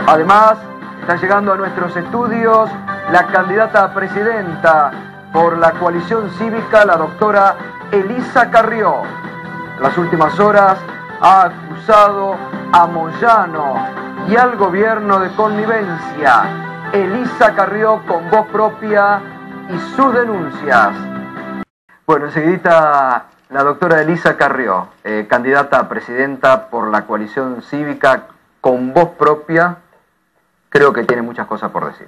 Además, está llegando a nuestros estudios la candidata a presidenta por la coalición cívica, la doctora Elisa Carrió. En las últimas horas ha acusado a Moyano y al gobierno de connivencia. Elisa Carrió con voz propia y sus denuncias. Bueno, enseguida la doctora Elisa Carrió, candidata a presidenta por la coalición cívica con voz propia, creo que tiene muchas cosas por decir.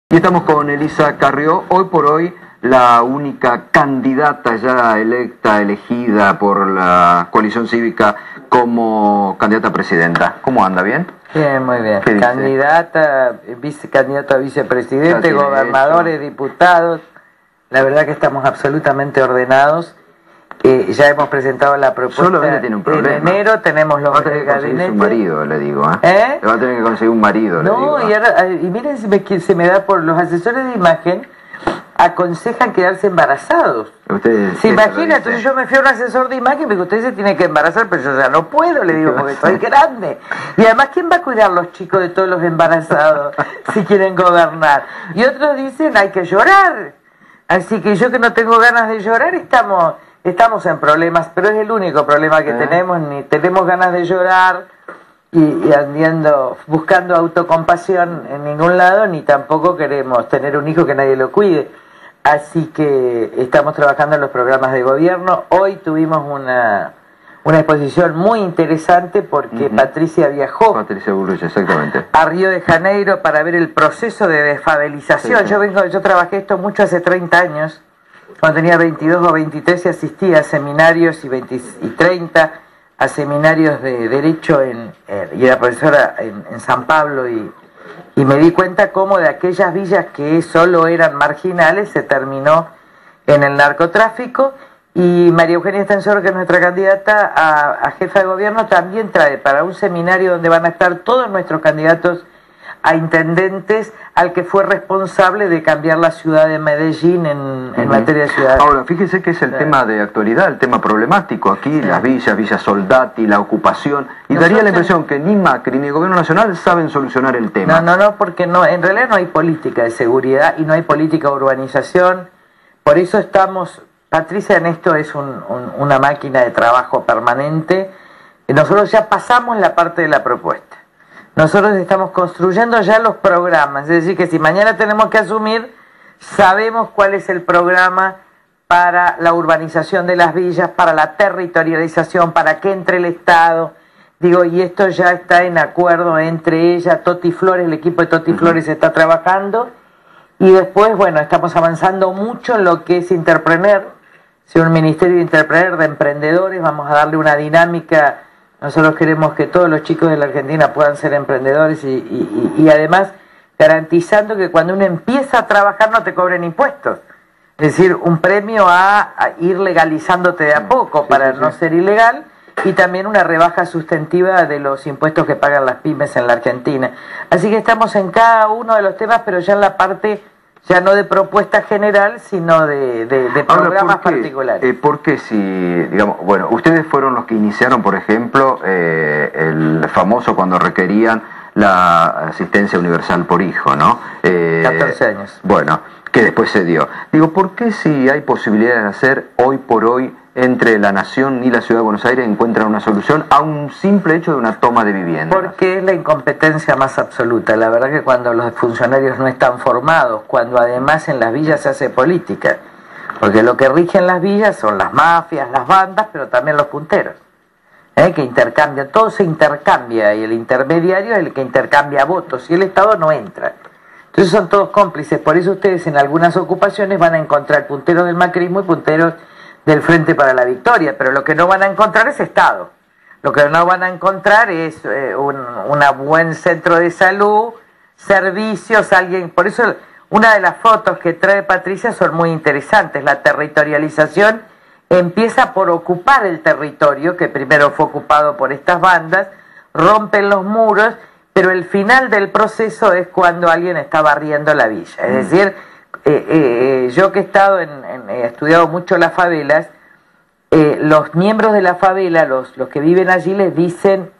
Y estamos con Elisa Carrió, hoy por hoy la única candidata ya elegida por la coalición cívica como candidata a presidenta. ¿Cómo anda? ¿Bien? Bien, muy bien. Candidata, vicecandidata a vicepresidente, gobernadores, diputados. La verdad que estamos absolutamente ordenados. Ya hemos presentado la propuesta. Solamente tiene un problema. En enero tenemos los va a tener que conseguir un marido, le digo. ¿Eh? Le va a tener que conseguir un marido, le digo. Y miren si se me da por los asesores de imagen, aconsejan quedarse embarazados. ¿Se imagina? Entonces yo me fui a un asesor de imagen y me dijo, usted se tiene que embarazar, pero yo ya no puedo, le digo, porque soy grande. Y además, ¿quién va a cuidar a los chicos de todos los embarazados si quieren gobernar? Y otros dicen, hay que llorar. Así que yo, que no tengo ganas de llorar, estamos en problemas, pero es el único problema que tenemos. Ni tenemos ganas de llorar y andiendo buscando autocompasión en ningún lado, ni tampoco queremos tener un hijo que nadie lo cuide. Así que estamos trabajando en los programas de gobierno. Hoy tuvimos una exposición muy interesante porque Patricia viajó exactamente, a Río de Janeiro para ver el proceso de desfavelización. Yo trabajé esto mucho hace 30 años. Cuando tenía 22 o 23 asistía a seminarios y 30 a seminarios de Derecho y era profesora en San Pablo y me di cuenta cómo de aquellas villas que solo eran marginales se terminó en el narcotráfico. Y María Eugenia Estensoro, que es nuestra candidata a jefa de gobierno, también trae para un seminario donde van a estar todos nuestros candidatos a intendentes, al que fue responsable de cambiar la ciudad de Medellín en materia de ciudad. Ahora, fíjese que es el tema de actualidad, el tema problemático aquí, las villas, Villa Soldati, la ocupación, y daría la impresión que ni Macri ni el gobierno nacional saben solucionar el tema. No, porque en realidad no hay política de seguridad y no hay política de urbanización. Por eso Patricia en esto es una máquina de trabajo permanente. Nosotros ya pasamos la parte de la propuesta. Nosotros estamos construyendo ya los programas, es decir, que si mañana tenemos que asumir, sabemos cuál es el programa para la urbanización de las villas, para la territorialización, para que entre el Estado. Y esto ya está en acuerdo entre ella, Toti Flores, el equipo de Toti Flores está trabajando. Y después, bueno, estamos avanzando mucho en lo que es Interpreneur, un ministerio de Interpreneur, de emprendedores. Vamos a darle una dinámica. Nosotros queremos que todos los chicos de la Argentina puedan ser emprendedores y además garantizando que cuando uno empieza a trabajar no te cobren impuestos. Es decir, un premio a ir legalizándote de a poco para no ser ilegal, y también una rebaja sustantiva de los impuestos que pagan las pymes en la Argentina. Así que estamos en cada uno de los temas, pero ya en la parte ya no de propuesta general, sino de programas particulares. ¿Por qué si, digamos, bueno, ustedes fueron los que iniciaron, por ejemplo, el famoso cuando requerían la asistencia universal por hijo, ¿no? 14 años. Bueno, que después se dio. ¿Por qué si hay posibilidades de hacer hoy por hoy entre la Nación y la Ciudad de Buenos Aires encuentran una solución a un simple hecho de una toma de vivienda? Porque es la incompetencia más absoluta. La verdad que cuando los funcionarios no están formados, cuando además en las villas se hace política, porque lo que rige en las villas son las mafias, las bandas, pero también los punteros, que intercambian, todo se intercambia, y el intermediario es el que intercambia votos, y el Estado no entra. Entonces son todos cómplices. Por eso ustedes en algunas ocupaciones van a encontrar punteros del macrismo y punteros del Frente para la Victoria, pero lo que no van a encontrar es Estado. Lo que no van a encontrar es un buen centro de salud, servicios, alguien. Por eso una de las fotos que trae Patricia son muy interesantes. La territorialización empieza por ocupar el territorio, que primero fue ocupado por estas bandas, rompen los muros, pero el final del proceso es cuando alguien está barriendo la villa. Es decir, yo que he estado he estudiado mucho las favelas, los miembros de la favela, los que viven allí, les dicen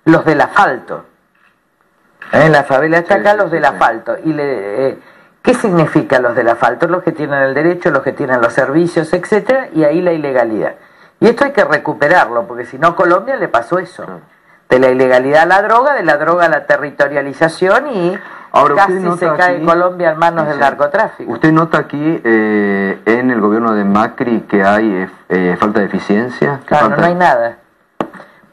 los del asfalto. En la favela está acá Sí, los del sí. asfalto. Y ¿qué significa los del asfalto? Los que tienen el derecho, los que tienen los servicios, etcétera, y ahí la ilegalidad. Y esto hay que recuperarlo, porque si no a Colombia le pasó eso. De la ilegalidad a la droga, de la droga a la territorialización y Ahora, casi usted nota se cae aquí- Colombia en manos del Sí. narcotráfico. ¿Usted nota aquí en el gobierno de Macri que hay falta de eficiencia? ¿Que Claro, falta- no hay nada.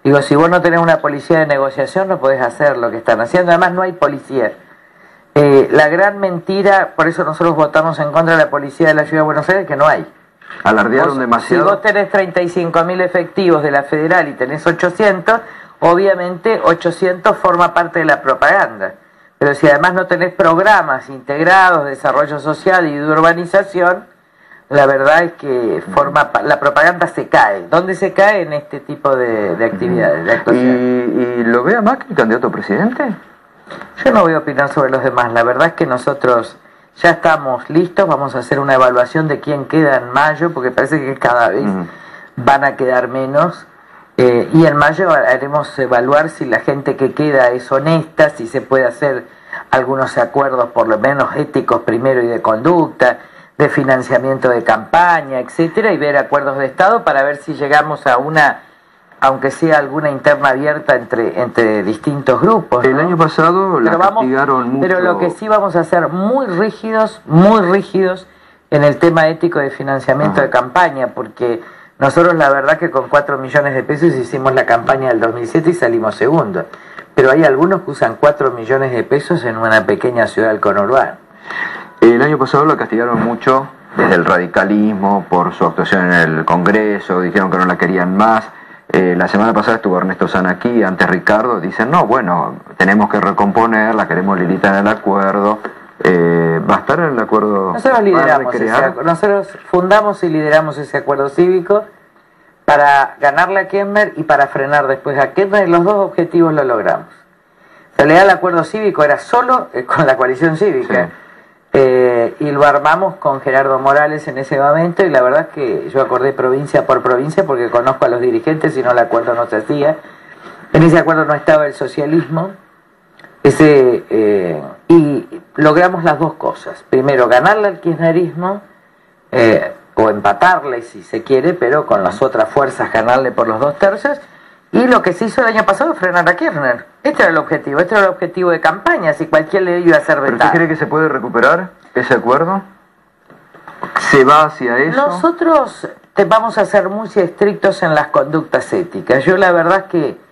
Digo, si vos no tenés una policía de negociación, no podés hacer lo que están haciendo. Además, no hay policía. La gran mentira, por eso nosotros votamos en contra de la policía de la Ciudad de Buenos Aires, que no hay. Alardearon Si demasiado. vos tenés 35.000 efectivos de la federal y tenés 800, obviamente 800 forma parte de la propaganda. Pero si además no tenés programas integrados de desarrollo social y de urbanización, la verdad es que la propaganda se cae. ¿Dónde se cae? En este tipo de actividades, de actuaciones. ¿Y lo ve a Macri candidato a presidente? Yo no voy a opinar sobre los demás. La verdad es que nosotros ya estamos listos. Vamos a hacer una evaluación de quién queda en mayo, porque parece que cada vez van a quedar menos. Y en mayo haremos evaluar si la gente que queda es honesta, si se puede hacer algunos acuerdos por lo menos éticos primero y de conducta, de financiamiento de campaña, etcétera, y ver acuerdos de Estado para ver si llegamos a una, aunque sea alguna interna abierta entre distintos grupos, ¿no? El año pasado la castigaron mucho. Pero lo que sí vamos a ser muy rígidos en el tema ético de financiamiento de campaña, porque nosotros la verdad que con 4 millones de pesos hicimos la campaña del 2007 y salimos segundo. Pero hay algunos que usan 4 millones de pesos en una pequeña ciudad del conurbano. El año pasado la castigaron mucho desde el radicalismo por su actuación en el Congreso, dijeron que no la querían más. La semana pasada estuvo Ernesto San aquí, antes Ricardo, dicen, no, bueno, tenemos que recomponerla, queremos limitar el acuerdo. ¿Va a estar en el acuerdo? Nosotros lideramos nosotros fundamos y lideramos ese acuerdo cívico para ganarle a Kirchner y para frenar después a Kirchner, y los dos objetivos lo logramos. En realidad el acuerdo cívico era solo con la coalición cívica, y lo armamos con Gerardo Morales en ese momento, y la verdad es que yo acordé provincia por provincia porque conozco a los dirigentes, si no el acuerdo no se hacía. En ese acuerdo no estaba el socialismo, y logramos las dos cosas. Primero, ganarle al kirchnerismo, o empatarle si se quiere, pero con las otras fuerzas ganarle por los 2/3, y lo que se hizo el año pasado frenar a Kirchner. Este era el objetivo de campaña, si cualquier ley iba a ser ¿Pero vetada. usted cree que se puede recuperar ese acuerdo? ¿Se va hacia eso? Nosotros vamos a ser muy estrictos en las conductas éticas. Yo la verdad es que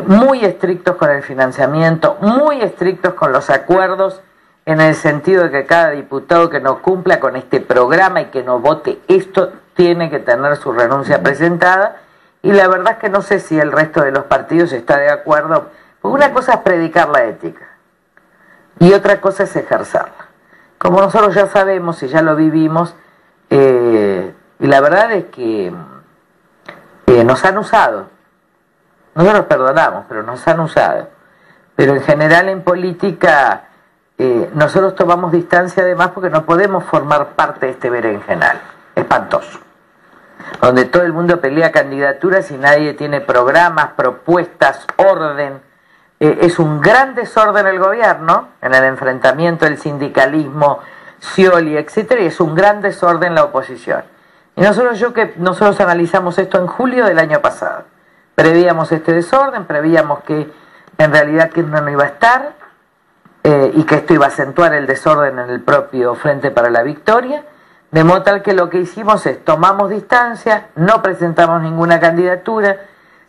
muy estrictos con el financiamiento, muy estrictos con los acuerdos, en el sentido de que cada diputado que no cumpla con este programa y que no vote esto tiene que tener su renuncia presentada, y la verdad es que no sé si el resto de los partidos está de acuerdo, porque una cosa es predicar la ética y otra cosa es ejercerla. Como nosotros ya sabemos y ya lo vivimos, y la verdad es que nos han usado. Nosotros perdonamos, pero nos han usado. Pero en general en política nosotros tomamos distancia además porque no podemos formar parte de este berenjenal espantoso, donde todo el mundo pelea candidaturas y nadie tiene programas, propuestas, orden. Es un gran desorden el gobierno, en el enfrentamiento del sindicalismo, Scioli, etcétera, y es un gran desorden la oposición. Y nosotros analizamos esto en julio del año pasado. Prevíamos este desorden, prevíamos que en realidad Kirchner no iba a estar, y que esto iba a acentuar el desorden en el propio Frente para la Victoria, de modo tal que lo que hicimos es tomamos distancia, no presentamos ninguna candidatura,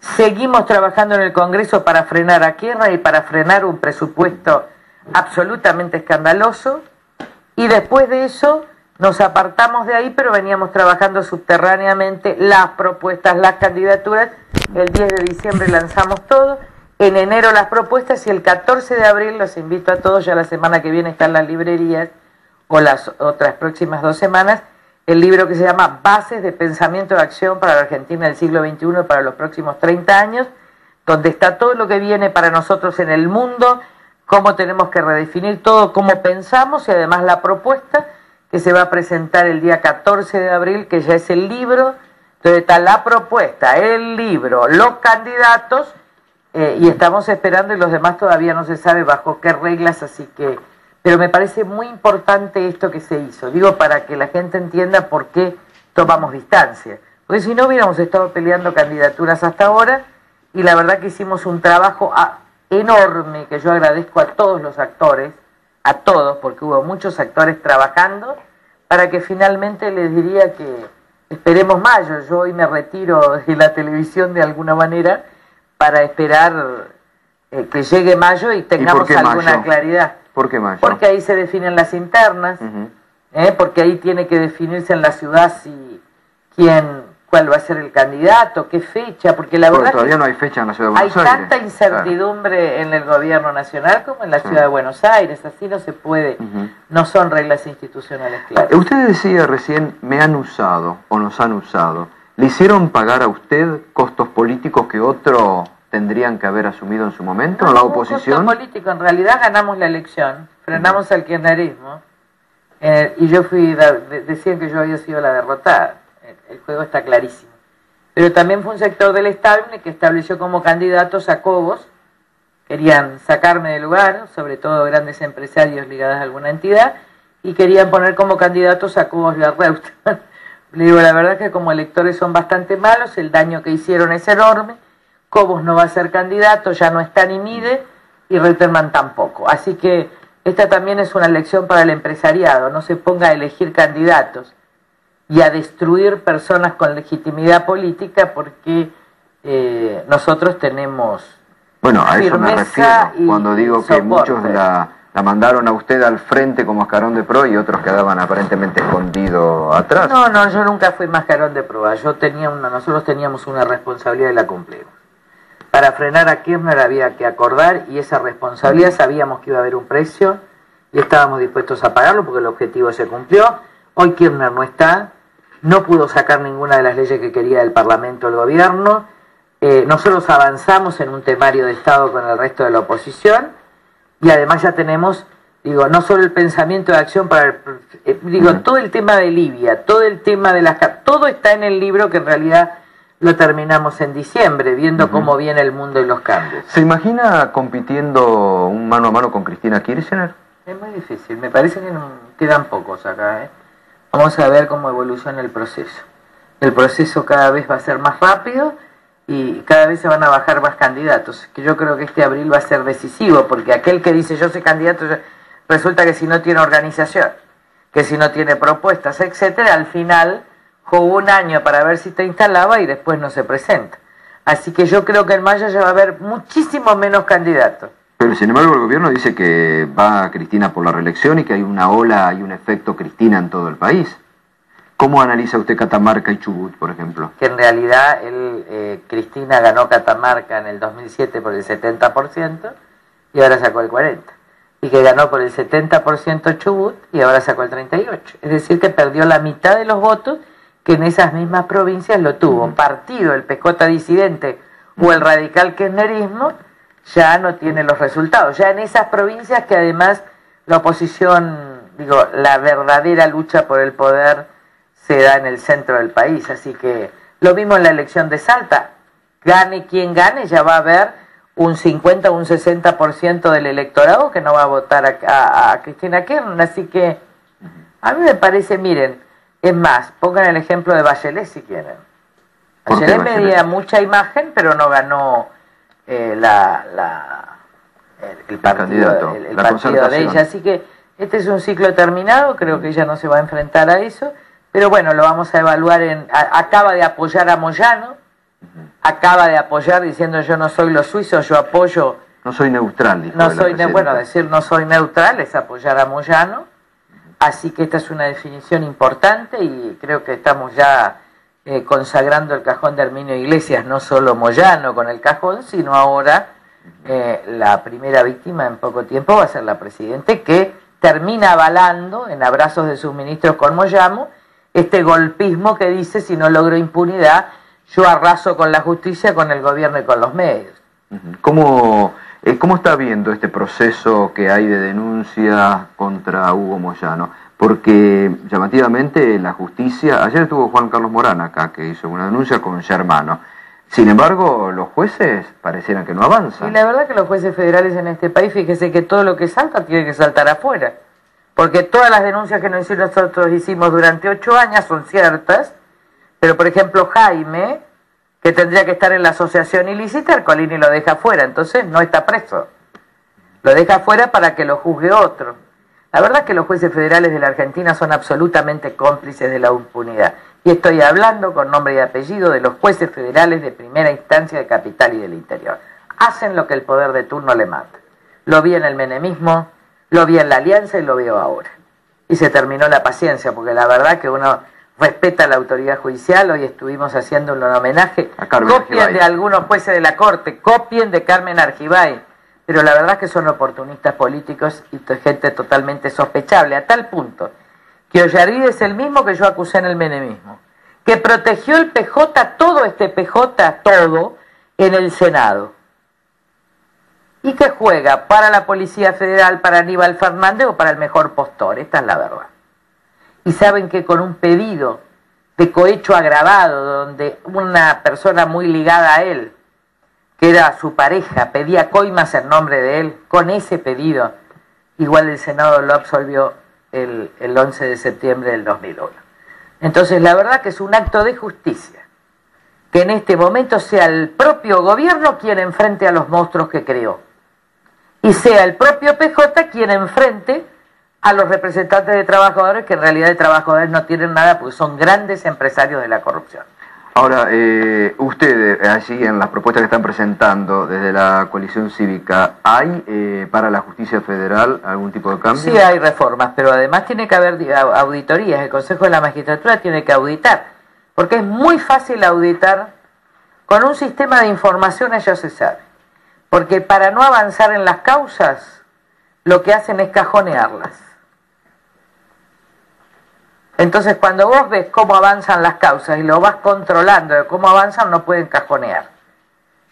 seguimos trabajando en el Congreso para frenar a Kirchner y para frenar un presupuesto absolutamente escandaloso, y después de eso nos apartamos de ahí, pero veníamos trabajando subterráneamente las propuestas, las candidaturas. El 10 de diciembre lanzamos todo, en enero las propuestas, y el 14 de abril los invito a todos, ya la semana que viene están las librerías, o las otras próximas 2 semanas, el libro que se llama Bases de Pensamiento de Acción para la Argentina del siglo XXI para los próximos 30 años, donde está todo lo que viene para nosotros en el mundo, cómo tenemos que redefinir todo, cómo pensamos, y además la propuesta que se va a presentar el día 14 de abril, que ya es el libro, donde está la propuesta, el libro, los candidatos y estamos esperando, y los demás todavía no se sabe bajo qué reglas, así que... Pero me parece muy importante esto que se hizo, digo, para que la gente entienda por qué tomamos distancia. Porque si no hubiéramos estado peleando candidaturas hasta ahora, y la verdad que hicimos un trabajo enorme, que yo agradezco a todos los actores, a todos, porque hubo muchos actores trabajando, para que finalmente les diría que esperemos mayo. Yo hoy me retiro de la televisión de alguna manera para esperar que llegue mayo y tengamos alguna claridad. ¿Por qué mayo? Porque ahí se definen las internas, porque ahí tiene que definirse en la ciudad cuál va a ser el candidato, qué fecha, porque la verdad todavía no hay fecha en la ciudad de Buenos Aires. Hay Aires. tanta incertidumbre en el gobierno nacional como en la ciudad de Buenos Aires, así no se puede, no son reglas institucionales claras. Usted decía recién, me han usado o nos han usado. ¿Le hicieron pagar a usted costos políticos que otros tendrían que haber asumido en su momento, no, la oposición? Costo político, en realidad ganamos la elección, frenamos al kirchnerismo, y yo decían que yo había sido la derrotada. El juego está clarísimo. Pero también fue un sector del establishment que estableció como candidatos a Cobos. Querían sacarme del lugar, sobre todo grandes empresarios ligados a alguna entidad, y querían poner como candidatos a Cobos y a Reutemann. Le digo, la verdad es que como electores son bastante malos, el daño que hicieron es enorme. Cobos no va a ser candidato, ya no está ni mide, y Reutemann tampoco. Así que esta también es una lección para el empresariado. No se ponga a elegir candidatos y a destruir personas con legitimidad política, porque nosotros tenemos Bueno, a eso me refiero, cuando digo que soporte. Muchos la mandaron a usted al frente como mascarón de proa y otros quedaban aparentemente escondidos atrás. No, yo nunca fui mascarón de proa. Nosotros teníamos una responsabilidad y la cumplimos. Para frenar a Kirchner había que acordar, y esa responsabilidad sabíamos que iba a haber un precio y estábamos dispuestos a pagarlo porque el objetivo se cumplió. Hoy Kirchner no está, no pudo sacar ninguna de las leyes que quería del Parlamento el gobierno. Nosotros avanzamos en un temario de Estado con el resto de la oposición, y además ya tenemos, no solo el pensamiento de acción para todo el tema de Libia, todo el tema de todo está en el libro, que en realidad lo terminamos en diciembre, viendo cómo viene el mundo y los cambios. ¿Se imagina compitiendo un mano a mano con Cristina Kirchner? Es muy difícil, me parece que quedan pocos acá, Vamos a ver cómo evoluciona el proceso. El proceso cada vez va a ser más rápido y cada vez se van a bajar más candidatos. Que yo creo que este abril va a ser decisivo, porque aquel que dice yo soy candidato, resulta que si no tiene organización, que si no tiene propuestas, etcétera, al final jugó un año para ver si te instalaba y después no se presenta. Así que yo creo que en mayo ya va a haber muchísimo menos candidatos. Pero sin embargo el gobierno dice que va Cristina por la reelección y que hay una ola, hay un efecto Cristina en todo el país. ¿Cómo analiza usted Catamarca y Chubut, por ejemplo? Que en realidad Cristina ganó Catamarca en el 2007 por el 70% y ahora sacó el 40%. Y que ganó por el 70% Chubut y ahora sacó el 38%. Es decir, que perdió la mitad de los votos que en esas mismas provincias lo tuvo. Partido, el PJ disidente o el radical kirchnerismo, ya no tiene los resultados. Ya en esas provincias que además la oposición, la verdadera lucha por el poder se da en el centro del país. Así que lo mismo en la elección de Salta. Gane quien gane, ya va a haber un 50 o un 60% del electorado que no va a votar a Cristina Kirchner. Así que a mí me parece, miren, es más, pongan el ejemplo de Bachelet si quieren. Bachelet medía mucha imagen, pero no ganó el partido de ella. Así que este es un ciclo terminado, creo que ella no se va a enfrentar a eso, pero bueno, lo vamos a evaluar acaba de apoyar a Moyano, acaba de apoyar diciendo yo no soy los suizos, yo apoyo... No soy neutral, dijo decir no soy neutral es apoyar a Moyano, así que esta es una definición importante y creo que estamos ya consagrando el cajón de Herminio Iglesias, no solo Moyano con el cajón, sino ahora la primera víctima en poco tiempo va a ser la Presidente, que termina avalando en abrazos de sus ministros con Moyano este golpismo que dice si no logro impunidad yo arraso con la justicia, con el gobierno y con los medios. ¿Cómo está viendo este proceso que hay de denuncia contra Hugo Moyano? Porque llamativamente la justicia, ayer estuvo Juan Carlos Morán acá, que hizo una denuncia con Germano. Sin embargo, los jueces parecieran que no avanzan. Y la verdad que los jueces federales en este país, fíjese que todo lo que salta tiene que saltar afuera. Porque todas las denuncias que nosotros hicimos durante 8 años son ciertas, pero por ejemplo Jaime, que tendría que estar en la asociación ilícita, Ercolini lo deja fuera, entonces no está preso. Lo deja fuera para que lo juzgue otro. La verdad es que los jueces federales de la Argentina son absolutamente cómplices de la impunidad. Y estoy hablando con nombre y apellido de los jueces federales de primera instancia de Capital y del interior. Hacen lo que el poder de turno le manda. Lo vi en el menemismo, lo vi en la Alianza y lo veo ahora. Y se terminó la paciencia, porque la verdad que uno respeta la autoridad judicial. Hoy estuvimos haciendo un homenaje. Copien de algunos jueces de la Corte, copien de Carmen Argibay. Pero la verdad que son oportunistas políticos y gente totalmente sospechable, a tal punto que Ollarvide es el mismo que yo acusé en el menemismo, que protegió el PJ, todo este PJ, todo, en el Senado. Y que juega para la Policía Federal, para Aníbal Fernández o para el mejor postor, esta es la verdad. Y saben que con un pedido de cohecho agravado, donde una persona muy ligada a él, que era su pareja, pedía coimas en nombre de él, con ese pedido, igual el Senado lo absolvió el 11 de septiembre del 2001. Entonces la verdad que es un acto de justicia, que en este momento sea el propio gobierno quien enfrente a los monstruos que creó, y sea el propio PJ quien enfrente a los representantes de trabajadores, que en realidad de trabajadores no tienen nada porque son grandes empresarios de la corrupción. Ahora, ustedes, allí en las propuestas que están presentando desde la coalición cívica, ¿hay para la justicia federal algún tipo de cambio? Sí hay reformas, pero además tiene que haber auditorías. El Consejo de la Magistratura tiene que auditar, porque es muy fácil auditar con un sistema de información, ya se sabe. Porque para no avanzar en las causas, lo que hacen es cajonearlas. Entonces, cuando vos ves cómo avanzan las causas y lo vas controlando de cómo avanzan, no pueden cajonear.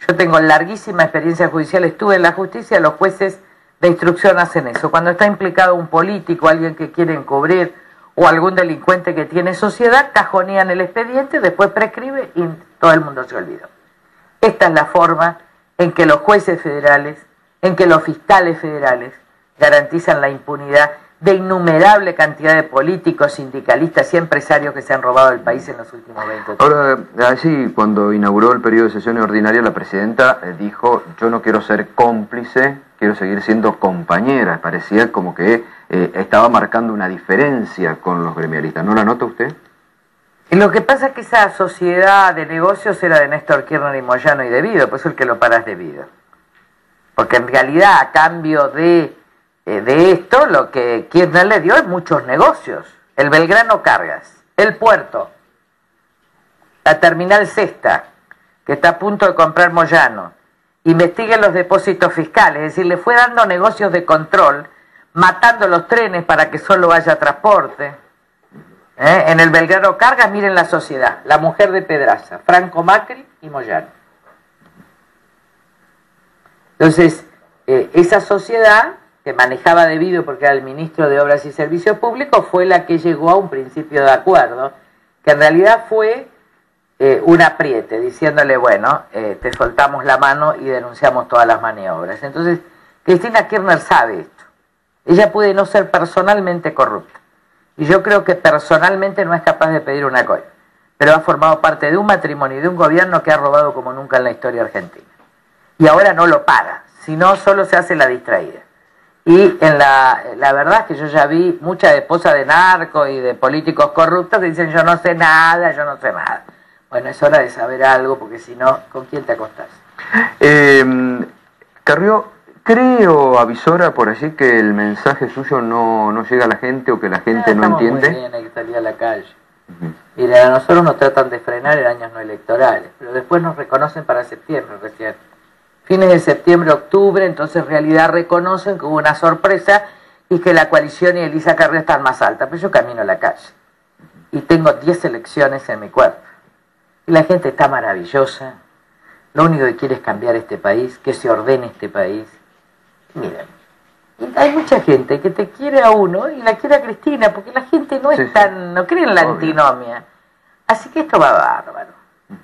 Yo tengo larguísima experiencia judicial, estuve en la justicia, los jueces de instrucción hacen eso. Cuando está implicado un político, alguien que quiere encubrir, o algún delincuente que tiene sociedad, cajonean el expediente, después prescribe y todo el mundo se olvidó. Esta es la forma en que los jueces federales, en que los fiscales federales garantizan la impunidad de innumerable cantidad de políticos, sindicalistas y empresarios que se han robado el país en los últimos 20 años. Ahora, así, cuando inauguró el periodo de sesiones ordinarias, la presidenta dijo, yo no quiero ser cómplice, quiero seguir siendo compañera. Parecía como que estaba marcando una diferencia con los gremialistas. ¿No la nota usted? Lo que pasa es que esa sociedad de negocios era de Néstor Kirchner y Moyano y Devido, pues el que lo para es Devido. Porque en realidad, a cambio de esto, lo que Kirchner le dio es muchos negocios. El Belgrano Cargas, el puerto, la terminal Sexta, que está a punto de comprar Moyano. Investiguen los depósitos fiscales, es decir, le fue dando negocios de control, matando los trenes para que solo haya transporte. En el Belgrano Cargas, miren la sociedad, la mujer de Pedraza, Franco Macri y Moyano. Entonces, esa sociedad que manejaba Devido porque era el ministro de Obras y Servicios Públicos, fue la que llegó a un principio de acuerdo, que en realidad fue un apriete, diciéndole, bueno, te soltamos la mano y denunciamos todas las maniobras. Entonces, Cristina Kirchner sabe esto. Ella puede no ser personalmente corrupta, y yo creo que personalmente no es capaz de pedir una coima, pero ha formado parte de un matrimonio y de un gobierno que ha robado como nunca en la historia argentina. Y ahora no lo para, sino solo se hace la distraída. Y en la verdad es que yo ya vi muchas esposas de narcos y de políticos corruptos que dicen, yo no sé nada, yo no sé nada. Bueno, es hora de saber algo, porque si no, ¿con quién te acostás? Carrió, creo, avisora por allí que el mensaje suyo no llega a la gente o que la gente no entiende. Muy bien, hay que salir a la calle. Mire, a nosotros nos tratan de frenar en años no electorales, pero después nos reconocen para septiembre recién. Fines de septiembre, octubre, entonces en realidad reconocen que hubo una sorpresa y que la coalición y Elisa Carrió están más altas. Pero yo camino a la calle y tengo 10 elecciones en mi cuerpo. Y la gente está maravillosa. Lo único que quiere es cambiar este país, que se ordene este país. Miren, hay mucha gente que te quiere a uno y la quiere a Cristina, porque la gente no es tan, no cree en la antinomia. Así que esto va bárbaro.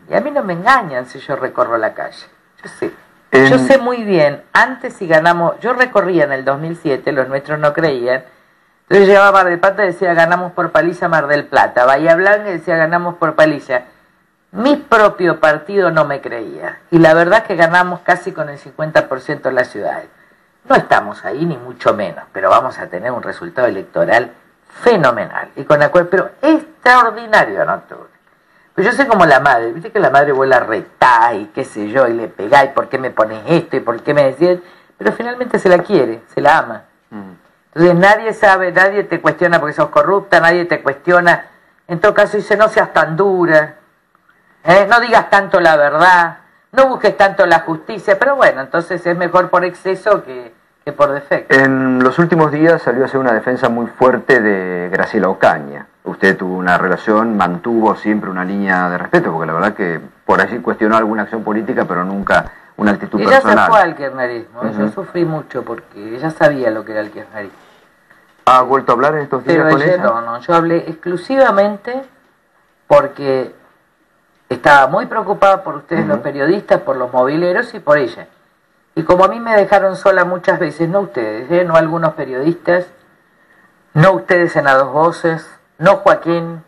Y a mí no me engañan si yo recorro la calle. Yo sé. Yo sé muy bien, antes si ganamos, yo recorría en el 2007, los nuestros no creían, entonces llegaba a Mar del Plata y decía ganamos por paliza Mar del Plata, Bahía Blanca y decía ganamos por paliza. Mi propio partido no me creía, y la verdad es que ganamos casi con el 50% en las ciudades. No estamos ahí ni mucho menos, pero vamos a tener un resultado electoral fenomenal, y con la cual, pero extraordinario en octubre. Pues yo sé como la madre, viste que la madre vuela a retar y qué sé yo, y le pegá, y por qué me pones esto, y por qué me decís, pero finalmente se la quiere, se la ama. Entonces nadie sabe, nadie te cuestiona porque sos corrupta, nadie te cuestiona, en todo caso dice no seas tan dura, no digas tanto la verdad, no busques tanto la justicia, pero bueno, entonces es mejor por exceso que por defecto. En los últimos días salió a hacer una defensa muy fuerte de Graciela Ocaña. Usted tuvo una relación, mantuvo siempre una línea de respeto, porque la verdad que por allí cuestionó alguna acción política, pero nunca una actitud personal. Ella se fue al kirchnerismo, yo sufrí mucho porque ella sabía lo que era el kirchnerismo. ¿Ha vuelto a hablar en estos días con ella? No, yo hablé exclusivamente porque estaba muy preocupada por ustedes los periodistas, por los mobileros y por ella. Y como a mí me dejaron sola muchas veces, no ustedes, no algunos periodistas, no ustedes en A Dos Voces, no Joaquín,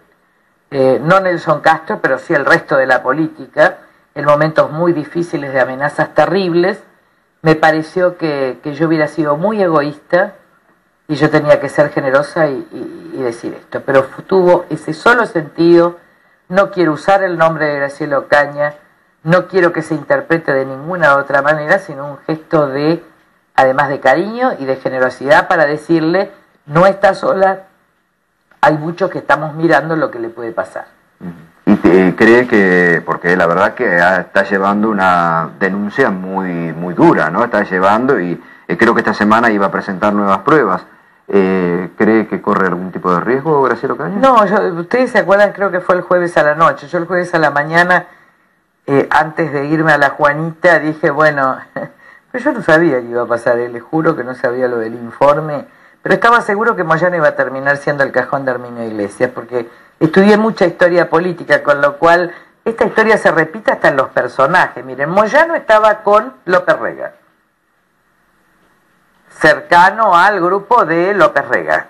no Nelson Castro, pero sí el resto de la política, en momentos muy difíciles de amenazas terribles, me pareció que yo hubiera sido muy egoísta y yo tenía que ser generosa y decir esto. Pero tuvo ese solo sentido, no quiero usar el nombre de Graciela Ocaña, no quiero que se interprete de ninguna otra manera, sino un gesto de, además de cariño y de generosidad, para decirle, no está sola, hay muchos que estamos mirando lo que le puede pasar. ¿Y cree que, porque la verdad que está llevando una denuncia muy dura, ¿no? Está llevando y creo que esta semana iba a presentar nuevas pruebas. ¿Cree que corre algún tipo de riesgo, Graciela Ocaña? No, ustedes se acuerdan, creo que fue el jueves a la noche, yo el jueves a la mañana... antes de irme a la Juanita dije, bueno, pero yo no sabía que iba a pasar, les juro que no sabía lo del informe, pero estaba seguro que Moyano iba a terminar siendo el cajón de Herminio Iglesias, porque estudié mucha historia política, con lo cual esta historia se repite hasta en los personajes. Miren, Moyano estaba con López Rega, cercano al grupo de López Rega.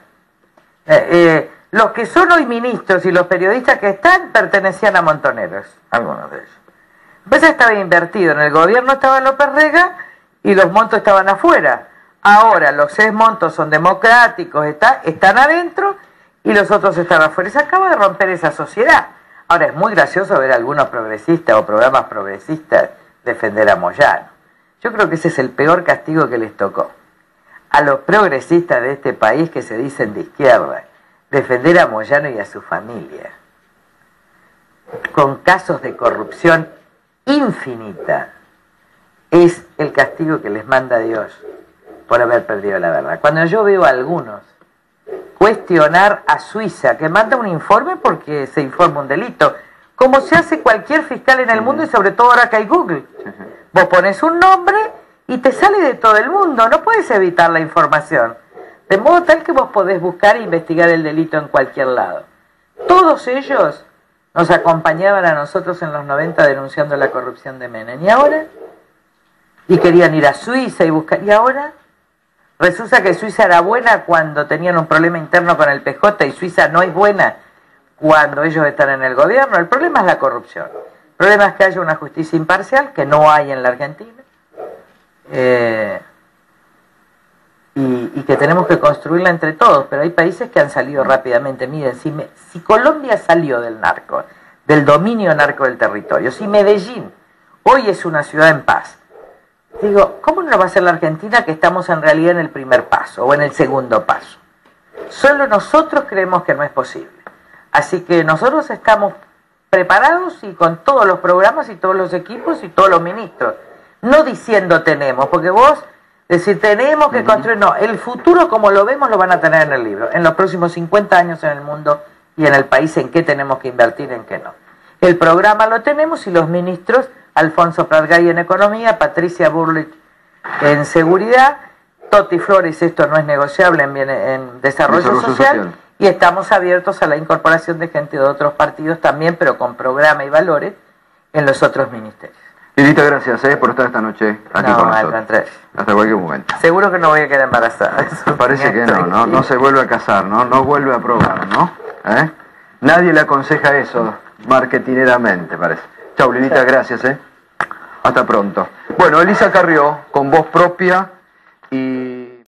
Los que son hoy ministros y los periodistas que están pertenecían a Montoneros, algunos de ellos. Pues estaba invertido, en el gobierno estaba López Rega y los montos estaban afuera. Ahora los 6 montos son democráticos, están adentro y los otros están afuera. Se acaba de romper esa sociedad. Ahora es muy gracioso ver a algunos progresistas o programas progresistas defender a Moyano. Yo creo que ese es el peor castigo que les tocó. A los progresistas de este país que se dicen de izquierda, defender a Moyano y a su familia, con casos de corrupción infinita, es el castigo que les manda Dios por haber perdido la verdad. Cuando yo veo a algunos cuestionar a Suiza, que manda un informe porque se informa un delito, como se hace cualquier fiscal en el mundo y sobre todo ahora que hay Google. Vos pones un nombre y te sale de todo el mundo, no puedes evitar la información. De modo tal que vos podés buscar e investigar el delito en cualquier lado. Todos ellos nos acompañaban a nosotros en los 90 denunciando la corrupción de Menem. ¿Y ahora? Y querían ir a Suiza y buscar. ¿Y ahora? Resulta que Suiza era buena cuando tenían un problema interno con el PJ y Suiza no es buena cuando ellos están en el gobierno. El problema es la corrupción. El problema es que haya una justicia imparcial, que no hay en la Argentina. Y que tenemos que construirla entre todos, pero hay países que han salido rápidamente. Miren, si Colombia salió del narco, del dominio narco del territorio, si Medellín hoy es una ciudad en paz, digo, ¿cómo no va a ser la Argentina, que estamos en realidad en el primer paso o en el segundo paso? Solo nosotros creemos que no es posible. Así que nosotros estamos preparados y con todos los programas y todos los equipos y todos los ministros, no diciendo tenemos, porque vos decir tenemos que construir, no, el futuro como lo vemos lo van a tener en el libro, en los próximos 50 años en el mundo y en el país, en qué tenemos que invertir, en qué no. El programa lo tenemos y los ministros, Alfonso Pratgay en Economía, Patricia Burlich en Seguridad, Toti Flores, esto no es negociable, en Desarrollo Social, y estamos abiertos a la incorporación de gente de otros partidos también, pero con programa y valores, en los otros ministerios. Lilita, gracias por estar esta noche aquí con nosotros. Hasta cualquier momento. Seguro que no voy a quedar embarazada. Eso parece que no se vuelve a casar, no vuelve a probar, ¿no? Nadie le aconseja eso, marketineramente, parece. Chau, Lilita, gracias, Hasta pronto. Bueno, Elisa Carrió, con voz propia y